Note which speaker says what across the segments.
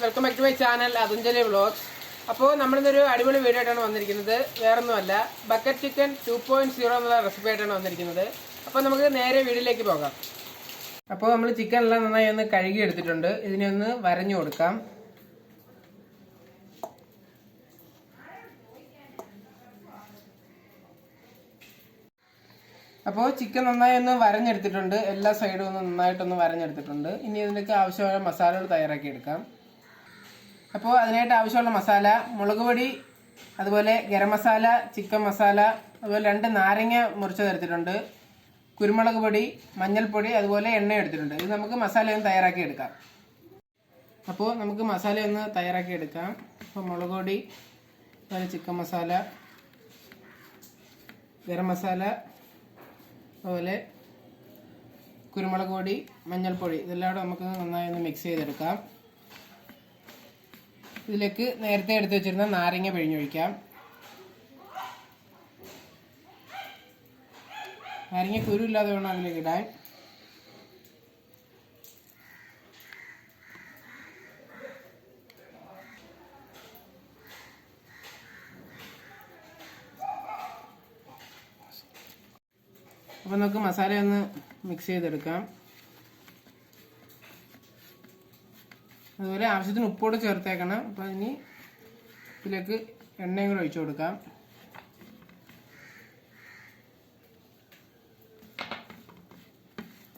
Speaker 1: Welcome back to my channel അതുഞ്ചലി vlogs. അപ്പോൾ നമ്മളിന്നൊരു അടിപൊളി വീഡിയോ ആയിട്ടാണ് വന്നിരിക്കുന്നത്. വേറൊന്നുമല്ല, ബക്കറ്റ് ചിക്കൻ 2.0 എന്നുള്ള റെസിപ്പി ആയിട്ടാണ് വന്നിരിക്കുന്നത്. അപ്പോൾ നമുക്ക് നേരെ വീഡിയോയിലേക്ക് പോകാം. അപ്പോൾ നമ്മൾ ചിക്കൻ എല്ലാം നന്നായി ഒന്ന് കഴുകി എടുത്തിട്ടുണ്ട്. ഇതിനെ ഒന്ന് വരഞ്ഞു കൊടുക്കാം. അപ്പോൾ ചിക്കൻ നന്നായി ഒന്ന് വരഞ്ഞെടുത്തിട്ടുണ്ട്. എല്ലാ സൈഡും ഒന്ന് നന്നായിട്ടൊന്ന് വരഞ്ഞെടുത്തിട്ടുണ്ട്. ഇനി ഇതിലേക്ക് ആവശ്യമായ മസാലകൾ തയ്യാറാക്കി എടുക്കാം. അപ്പോൾ അതിനായിട്ട് ആവശ്യമുള്ള മസാല: മുളക് പൊടി, അതുപോലെ ഗരം മസാല, ചിക്കൻ മസാല, അതുപോലെ 2 നാരങ്ങ മുറിച്ചത് എടുത്തിട്ടുണ്ട്, കുരുമുളക് പൊടി, മഞ്ഞൾപ്പൊടി, അതുപോലെ എണ്ണ എടുത്തിട്ടുണ്ട്. ഇത് നമുക്ക് മസാല ഒന്ന് തയ്യാറാക്കി എടുക്കാം. അപ്പോൾ നമുക്ക് മസാല ഒന്ന് തയ്യാറാക്കി എടുക്കാം. അപ്പോൾ മുളക് പൊടി, അതുപോലെ ചിക്കൻ മസാല, ഗരം മസാല, അതുപോലെ കുരുമുളക് പൊടി, മഞ്ഞൾപ്പൊടി, ഇതെല്ലാം കൂടെ നമുക്ക് നന്നായി ഒന്ന് മിക്സ് ചെയ്തെടുക്കാം. ഇതിലേക്ക് നേരത്തെ എടുത്ത് വെച്ചിരുന്ന നാരങ്ങ പിഴിഞ്ഞൊഴിക്കാം. നാരങ്ങ കുരുവില്ലാതെ വേണം അതിലേക്ക് ഇടാൻ. അപ്പോൾ നമുക്ക് മസാല ഒന്ന് മിക്സ് ചെയ്തെടുക്കാം. അതുപോലെ ആവശ്യത്തിന് ഉപ്പോട് ചേർത്തേക്കണം. അപ്പോൾ ഇനി ഇതിലേക്ക് എണ്ണയും കൂടെ ഒഴിച്ചു കൊടുക്കാം.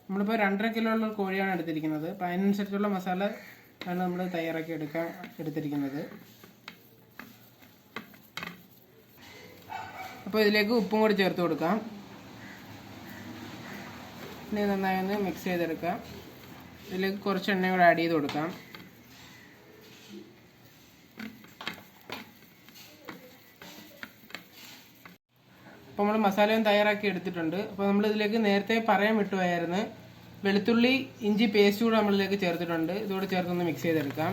Speaker 1: നമ്മളിപ്പോൾ 2.5 കിലോ ഉള്ള കോഴിയാണ് എടുത്തിരിക്കുന്നത്. അപ്പോൾ അതിനനുസരിച്ചുള്ള മസാല ആണ് നമ്മൾ തയ്യാറാക്കി എടുത്തിരിക്കുന്നത്. അപ്പോൾ ഇതിലേക്ക് ഉപ്പും കൂടി ചേർത്ത് കൊടുക്കാം. ഇനി നന്നായി ഒന്ന് മിക്സ് ചെയ്തെടുക്കാം. ഇതിലേക്ക് കുറച്ച് എണ്ണ കൂടെ ആഡ് ചെയ്ത് കൊടുക്കാം. അപ്പോൾ നമ്മൾ മസാലയും തയ്യാറാക്കി എടുത്തിട്ടുണ്ട്. അപ്പോൾ നമ്മൾ ഇതിലേക്ക് നേരത്തെ പറയാൻ വിട്ടുപോയായിരുന്നു, വെളുത്തുള്ളി ഇഞ്ചി പേസ്റ്റ് കൂടെ നമ്മളിതിലേക്ക് ചേർത്തിട്ടുണ്ട്. ഇതുകൂടെ ചേർത്തൊന്ന് മിക്സ് ചെയ്തെടുക്കാം.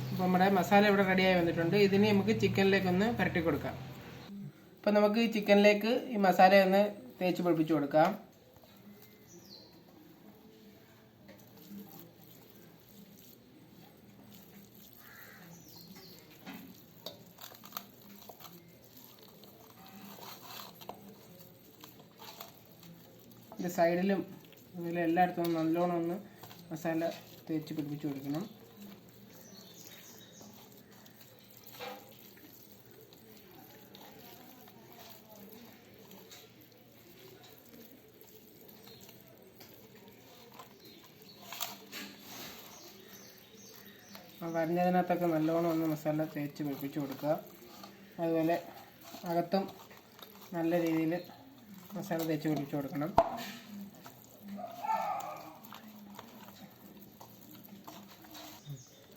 Speaker 1: അപ്പോൾ നമ്മുടെ മസാല ഇവിടെ റെഡിയായി വന്നിട്ടുണ്ട്. ഇതിന് നമുക്ക് ചിക്കനിലേക്ക് ഒന്ന് പുരട്ടി കൊടുക്കാം. അപ്പോൾ നമുക്ക് ഈ ചിക്കനിലേക്ക് ഈ മസാല ഒന്ന് തേച്ച് പിടിപ്പിച്ച് കൊടുക്കാം. ഇതിൻ്റെ സൈഡിലും അതുപോലെ എല്ലായിടത്തും നല്ലോണം ഒന്ന് മസാല തേച്ച് പിടിപ്പിച്ച് കൊടുക്കണം. വരഞ്ഞതിനകത്തൊക്കെ നല്ലോണം ഒന്ന് മസാല തേച്ച് പിടിപ്പിച്ച് കൊടുക്കുക. അതുപോലെ അകത്തും നല്ല രീതിയിൽ മസാല തേച്ച് പിടിപ്പിച്ച് കൊടുക്കണം.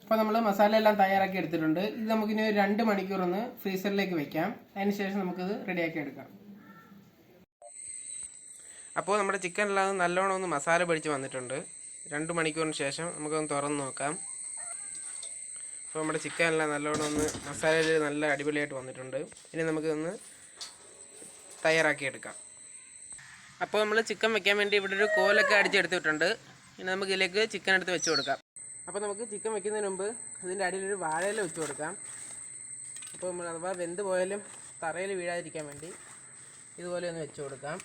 Speaker 1: അപ്പോൾ നമ്മൾ മസാല എല്ലാം തയ്യാറാക്കി എടുത്തിട്ടുണ്ട്. ഇത് നമുക്കിനി 2 മണിക്കൂർ ഒന്ന് ഫ്രീസറിലേക്ക് വെക്കാം. അതിനുശേഷം നമുക്കിത് റെഡിയാക്കി എടുക്കാം. അപ്പോൾ നമ്മുടെ ചിക്കൻ എല്ലാം നല്ലോണം ഒന്ന് മസാല പിടിച്ച് വന്നിട്ടുണ്ട്. 2 മണിക്കൂറിന് ശേഷം നമുക്കൊന്ന് തുറന്ന് നോക്കാം. അപ്പോൾ നമ്മുടെ ചിക്കൻ എല്ലാം നല്ലോണം ഒന്ന് മസാലയിൽ നല്ല അടിപൊളിയായിട്ട് വന്നിട്ടുണ്ട്. ഇനി നമുക്കൊന്ന് തയ്യാറാക്കി എടുക്കാം. അപ്പോൾ നമ്മൾ ചിക്കൻ വെക്കാൻ വേണ്ടി ഇവിടെ ഒരു കോലൊക്കെ അടിച്ചെടുത്തിട്ടുണ്ട്. ഇനി നമുക്ക് ഇതിലേക്ക് ചിക്കൻ എടുത്ത് വെച്ച് കൊടുക്കാം. അപ്പോൾ നമുക്ക് ചിക്കൻ വെക്കുന്നതിന് മുമ്പ് ഇതിൻ്റെ അടിയിലൊരു വാഴയില വെച്ച് കൊടുക്കാം. അപ്പോൾ നമ്മൾ അഥവാ വെന്ത് പോയാലും തറയിൽ വീഴാതിരിക്കാൻ വേണ്ടി ഇതുപോലെ ഒന്ന് വെച്ച് കൊടുക്കാം.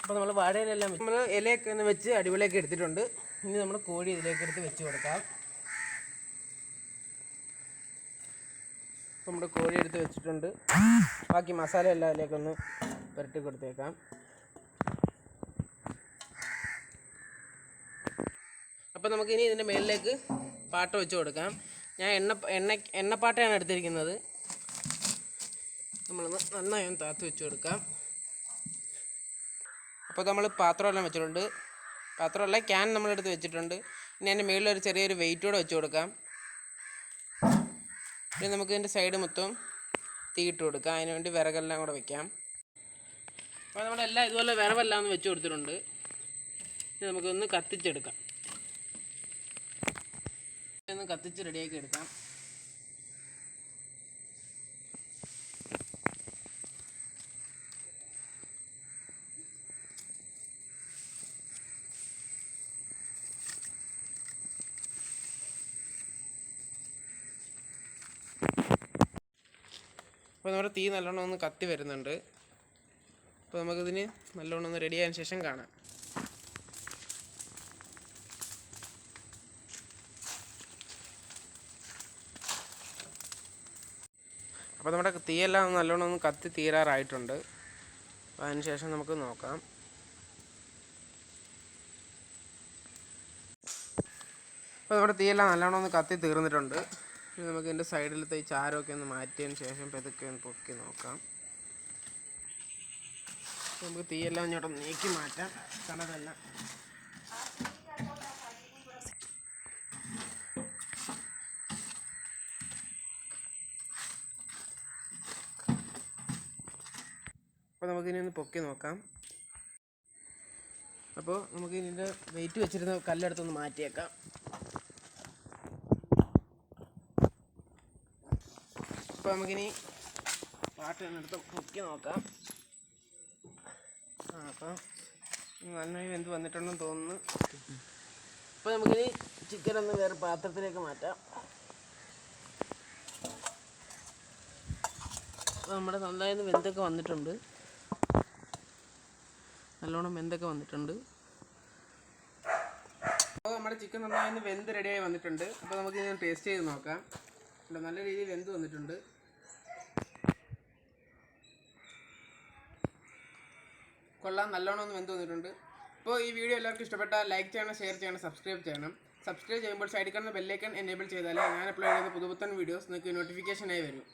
Speaker 1: അപ്പോൾ നമ്മൾ വാഴയിലെല്ലാം നമ്മൾ ഇലയൊക്കെ ഒന്ന് വെച്ച് അടിപൊളിയൊക്കെ എടുത്തിട്ടുണ്ട്. ഇനി നമ്മൾ കോഴി ഇതിലേക്ക് എടുത്ത് വെച്ച് കൊടുക്കാം. അപ്പോൾ നമ്മുടെ കോഴി എടുത്ത് വെച്ചിട്ടുണ്ട്. ബാക്കി മസാല എല്ലാം ഇതിലേക്കൊന്ന് പുരട്ടി കൊടുത്തേക്കാം. അപ്പോൾ നമുക്കിനി ഇതിൻ്റെ മേലിലേക്ക് പാട്ട വെച്ച് കൊടുക്കാം. ഞാൻ എണ്ണപ്പാട്ടയാണ് എടുത്തിരിക്കുന്നത്. നമ്മളൊന്ന് നന്നായി താത്ത് വെച്ച് കൊടുക്കാം. അപ്പോൾ നമ്മൾ പാത്രമെല്ലാം വെച്ചിട്ടുണ്ട്. പാത്രമല്ല, ക്യാൻ നമ്മളെടുത്ത് വെച്ചിട്ടുണ്ട്. ഇനി അതിൻ്റെ മുകളിൽ ഒരു ചെറിയൊരു വെയിറ്റ് കൂടെ വെച്ച് കൊടുക്കാം. പിന്നെ നമുക്ക് ഇതിൻ്റെ സൈഡ് മൊത്തം തീയിട്ട് കൊടുക്കാം. അതിന് വേണ്ടി വിറകെല്ലാം കൂടെ വെക്കാം. അപ്പോൾ നമ്മളെല്ലാം ഇതുപോലെ വിറവെല്ലാം ഒന്ന് വെച്ച് കൊടുത്തിട്ടുണ്ട്. ഇനി നമുക്കൊന്ന് കത്തിച്ചെടുക്കാം. ഒന്ന് കത്തിച്ച് റെഡിയാക്കി എടുക്കാം. അപ്പോൾ നമ്മുടെ തീ നല്ലോണം ഒന്ന് കത്തി വരുന്നുണ്ട്. അപ്പോൾ നമുക്കിതിന് നല്ലോണം ഒന്ന് റെഡി ആയതിനു ശേഷം കാണാം. അപ്പോൾ നമ്മുടെ തീയെല്ലാം നല്ലോണം ഒന്ന് കത്തി തീരാറായിട്ടുണ്ട്. അപ്പോൾ അതിന് ശേഷം നമുക്ക് നോക്കാം. അപ്പോൾ നമ്മുടെ തീയെല്ലാം നല്ലോണം ഒന്ന് കത്തി തീർന്നിട്ടുണ്ട്. ഇനി നമുക്ക് ഇതിൻ്റെ സൈഡിലത്തെ ഈ ചാരമൊക്കെ ഒന്ന് മാറ്റിയതിന് ശേഷം പതുക്കെ ഒന്ന് പൊക്കി നോക്കാം. നമുക്ക് തീയെല്ലാം ഇങ്ങോട്ട് നീക്കി മാറ്റാം. കണതെല്ലാം അപ്പോൾ നമുക്കിനി ഒന്ന് പൊക്കി നോക്കാം. അപ്പോൾ നമുക്ക് ഇതിൻ്റെ വെയിറ്റ് വെച്ചിരുന്ന കല്ലെടുത്തൊന്ന് മാറ്റിയേക്കാം. അപ്പോൾ നമുക്കിനി പാട്ട് എടുത്ത് പൊക്കി നോക്കാം. അപ്പോൾ നന്നായി വെന്ത് വന്നിട്ടുണ്ടെന്ന് തോന്നുന്നു. അപ്പോൾ നമുക്കിനി ചിക്കൻ ഒന്ന് വേറെ പാത്രത്തിലേക്ക് മാറ്റാം. അപ്പോൾ നമ്മുടെ നന്നായി വെന്തൊക്കെ വന്നിട്ടുണ്ട്. നല്ലോണം വെന്തൊക്കെ വന്നിട്ടുണ്ട്. അപ്പോൾ നമ്മുടെ ചിക്കൻ നന്നായി വെന്ത് റെഡിയായി വന്നിട്ടുണ്ട്. അപ്പോൾ നമുക്ക് ഇത് ടേസ്റ്റ് ചെയ്ത് നോക്കാം. നല്ല രീതിയിൽ വെന്ത് വന്നിട്ടുണ്ട്. കൊള്ളാം, നല്ലോണം ഒന്ന് വെന്ത് വന്നിട്ടുണ്ട്. അപ്പോൾ ഈ വീഡിയോ എല്ലാവർക്കും ഇഷ്ടപ്പെട്ടാൽ ലൈക്ക് ചെയ്യണം, ഷെയർ ചെയ്യണം, സബ്സ്ക്രൈബ് ചെയ്യണം. സബ്സ്ക്രൈബ് ചെയ്യുമ്പോൾ സൈഡിൽ കാണുന്ന ബെല്ലൈക്കൺ എനേബിൾ ചെയ്താലേ ഞാൻ അപ്ലോഡ് ചെയ്യുന്ന പുതുപുത്തൻ വീഡിയോസ് നിങ്ങൾക്ക് നോട്ടിഫിക്കേഷനായി വരും.